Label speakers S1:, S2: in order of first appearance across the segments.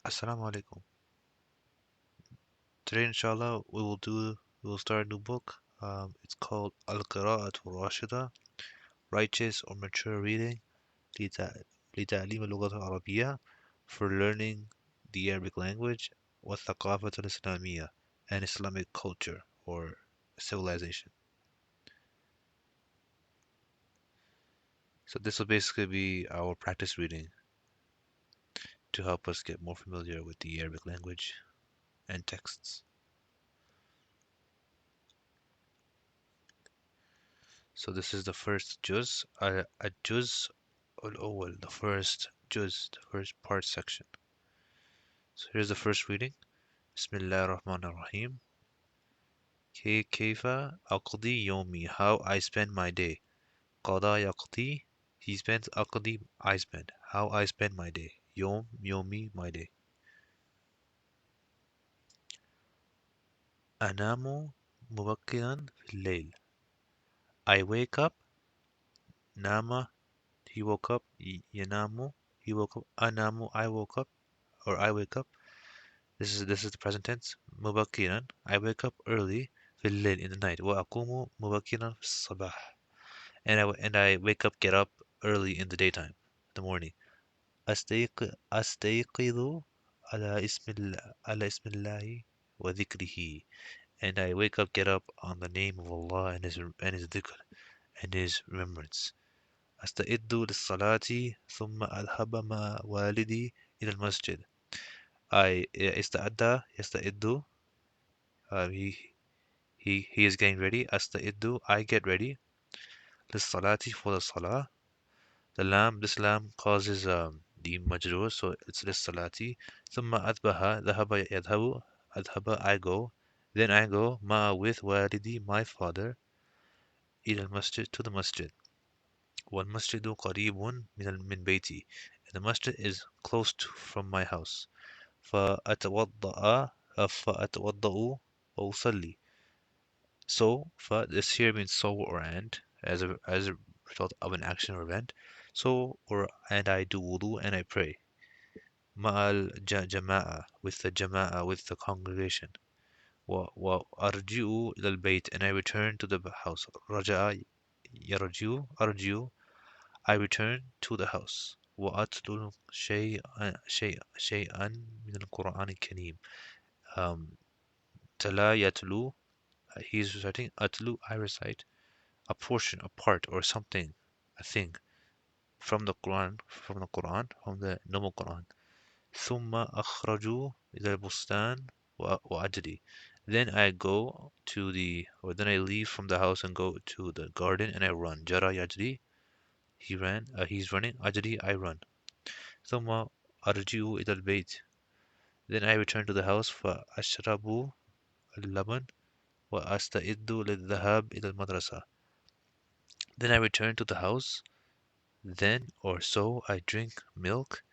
S1: Assalamu alaikum. Today, inshallah, we will start a new book. It's called Al-Qira'atur-Rashidah, Righteous or Mature Reading لتع- لتعليم اللغة العربية, for learning the Arabic language, والثقافة الإسلامية, and Islamic culture or civilization. So this will basically be our practice reading to help us get more familiar with the Arabic language and texts. So this is the first juz, juz al-awwal, the first juz, the first part section. So here's the first reading. Bismillah ar-Rahman ar-Rahim. Kayfa aqdi yomi, how I spend my day. Qada yaqdi, he spends, aqdi, I spend, how I spend my day. Yomi, my day. Anamu mubakkiran fil layl. I wake up, nama, he woke up, yanamu, he woke up, anamu, I woke up, or I wake up. This is the present tense. مبكرا, I wake up early في الليل, in the night. وأقوم مبكرا في الصباح, and I wake up, get up early in the daytime, the morning. أستيقظ على اسم الله وذكره, and I wake up, get up on the name of Allah and His dhikr and His remembrance. أستعد للصلاة ثم أذهب مع والدي إلى المسجد. استعد يستعد, uh, he he is getting ready. Asta'iddu, I get ready. Lis-salati, for the salah. This lam causes the majroor, so it's lis-salati. Thumma adbaha, dhahaba yadhabu, adhaba, I go. Then I go, with walidi, my father, ila al-masjid, to the masjid. Wal masjidu qareebun min bayti. And the masjid is close from my house. فأتوضأ فأتوضأ وأصلي. So, this here means so or and, as a result of an action or event. So or and I do wudu and I pray. Ma'al jama'a, with the jama'a, with the congregation. Wa arji'u ilal bayt, and I return to the house. Raja'a arji'u, I return to the house. Wa atlu shay'an min al-Qur'an al-Kareem. Um, Tala yatlu, he's reciting. Atlu, I recite. A portion, a part, or something, a thing from the normal Quran. ثم أخرج إلى البستان وأجري. Then I go to then I leave from the house and go to the garden and I run. جرى يجري, he's running. أجري, I run. ثم أرجع إلى البيت. Then I return to the house فأشرب اللبن وأستعد للذهاب إلى المدرسة. Then I return to the house. Then or so I drink milk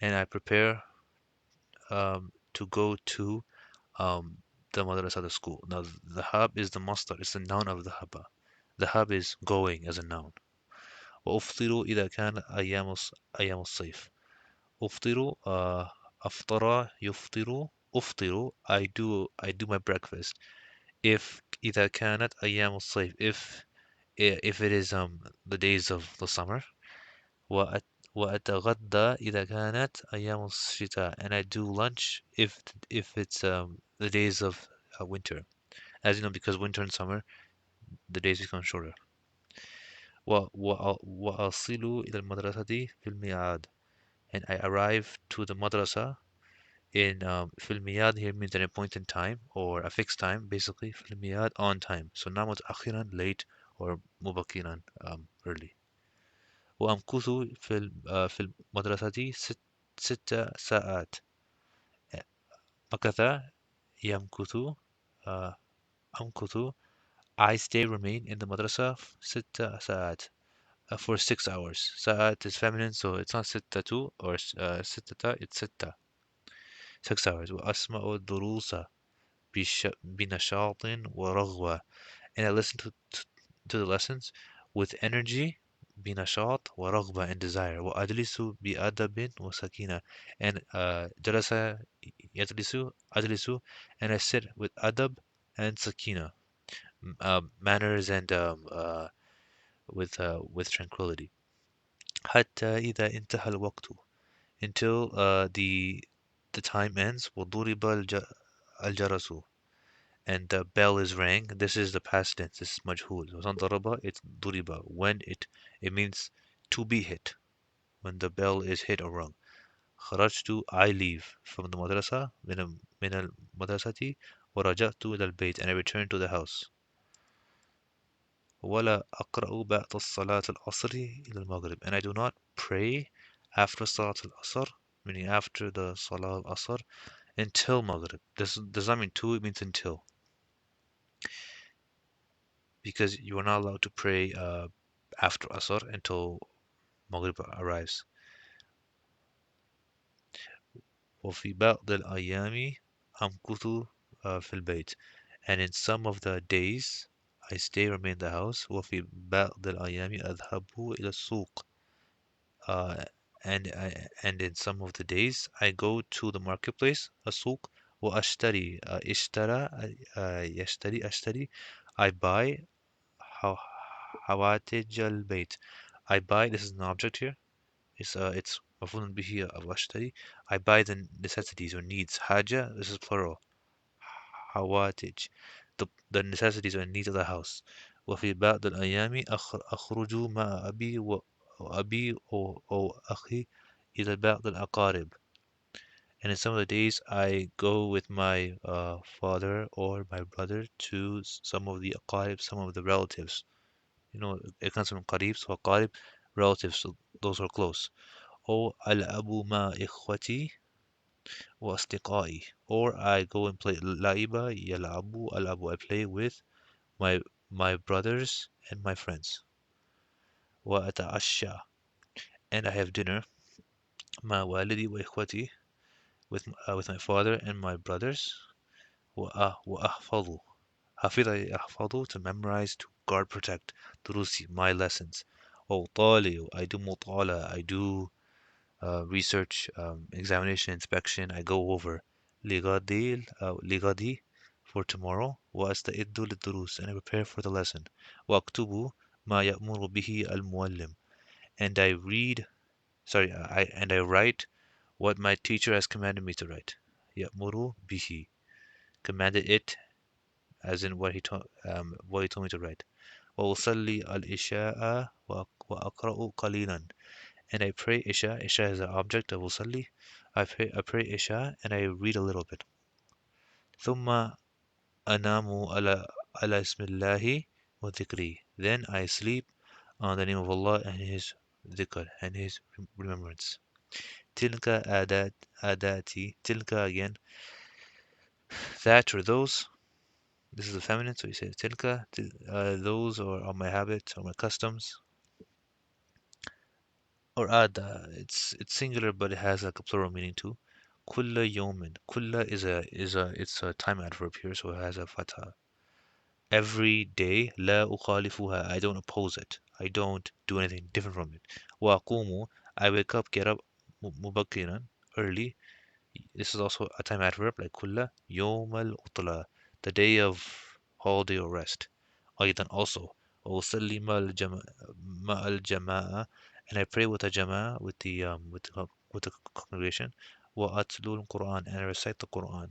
S1: and I prepare to go to um, the madrasa, the school. Now, the hab is the masdar, it's the noun of the haba. The hab is going as a noun. وأفطر إذا كان أيام الصيف. أفطر, أفطر يفطر. أفطر, I do my breakfast. If إذا كانت أيام الصيف, if it is the days of the summer. وأت- وأتغدى إذا كانت أيام الشتاء, and I do lunch if it's the days of winter. As you know, because winter and summer, the days become shorter. وأصل إلى المدرسة في الميعاد, and I arrive to the madrasa in في الميعاد here means at a point in time or a fixed time, basically. في الميعاد, on time. So now متأخرا, late, or مبكرا, early. وأمكث في المدرسة 6 ساعات. مكث يمكث, أمكث, I remain in the madrasa 6 ساعات, for 6 hours. Sa'at is feminine, so it's not sittatu or sittata, it's 6 hours. وأسمع الدروس بنشاط ورغبة, and I listen to the lessons with energy بنشاط ورغبة and desire. وأجلس بأدب وسكينة. And جلس يجلس أجلس and I sit with adab and sakina, manners and with tranquility. حتى إذا انتهى الوقت, until the time ends. وضرب الجرس, and the bell is rang. This is the past tense. This is majhul. So it's not ضرب, it's ضرب. When it means to be hit. When the bell is hit or rung. خرجت, I leave from the madrasa, من المدرسة, ورجعت إلى البيت, and I return to the house. ولا أقرأ بعد الصلاة العصر إلى المغرب, and I do not pray after صلاة العصر, meaning after the Salah al-Asr, until Maghrib. This does not mean to, it means until. Because you are not allowed to pray after Asr until Maghrib arrives. وفي بعض الأيام أمكث في البيت, and in some of the days I remain in the house. وفي بعض الأيام أذهب إلى السوق, uh, and in some of the days I go to the marketplace, السوق. وأشتري, اشترى, يشتري, أشتري, I buy. حو- حوائج البيت, I buy. This is an object here. It's مفعول به أو أشتري. I buy the necessities or needs. حاجة, this is plural. حوائج, the necessities or needs of the house. وفي بعض الأيام أخرج مع أبي وأبي أو أخي إلى بعض الأقارب. And in some of the days, I go with my father or my brother to some of the aqarib, some of the relatives. You know, it comes from qarib, so aqarib, relatives, so those are close. Or ألعب مع إخوتي وأصدقائي. Or I go and play لعب يلعب ألعب, I play with my my brothers and my friends. وأتعشى, and I have dinner مع والدي وإخوتي, with my father and my brothers. وأحفظ, حفظ يحفظ, to memorize, to guard, protect. دروسي, my lessons. وأطالع, I do مطالعة, I do research, examination, inspection, I go over. لغدي, for tomorrow. وأستعد للدروس, and I prepare for the lesson. وأكتب ما يأمر به المعلم, and I read, sorry, and I write what my teacher has commanded me to write. يأمر به, commanded it, as in what he told me to write. وأصلي العشاء وأقرأ قليلا, and I pray Isha. Isha is the object of Usalli. I pray Isha and I read a little bit. ثم أنام على اسم الله وذكره. Then I sleep on the name of Allah and His dhikr and His remembrance. تلك عاداتي. تلك, again, that or those. This is the feminine, so you say tilka. Those are my habits or my customs. Or ada, it's singular but it has like a plural meaning too. Kulla yawmin. Kulla it's a time adverb here, so it has a fatha. Every day, la ukhalifuha, I don't oppose it. I don't do anything different from it. Wa aqumu, I wake up, get up, mubakkiran, early. This is also a time adverb like kulla yawm al-utla, the day of holiday or rest. أيضا also وأصلي مع الجماعة, and I pray with the jama'a, with the congregation. وأتلو القرآن, and I recite the Quran.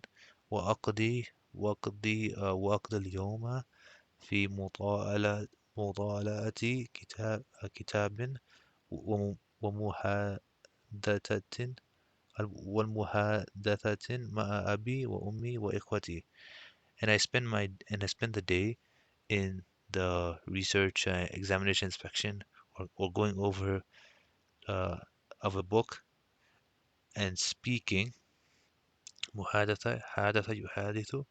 S1: وأقضي وأقضي اليوم في مطالعة كتاب ومحادثة مع أبي وأمي وإخوتي. And I spend the day in the research, examination, inspection, or going over uh, of a book and speaking. حدث يحادث,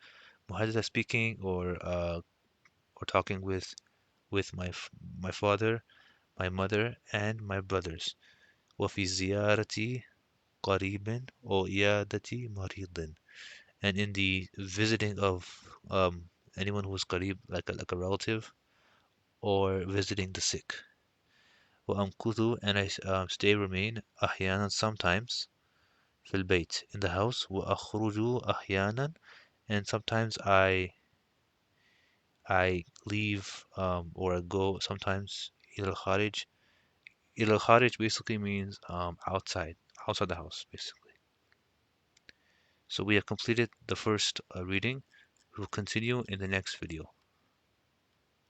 S1: speaking or talking with my father, my mother, and my brothers. وفي زيارة قريب أو عيادة مريض, and in the visiting of anyone who is قريب, like a relative, or visiting the sick. وأمكث and I stay remain أحيانا sometimes في البيت in the house وأخرج أحيانا and sometimes I leave or I go sometimes إلى الخارج. إلى الخارج basically means outside the house basically. So we have completed the first reading. We'll continue in the next video.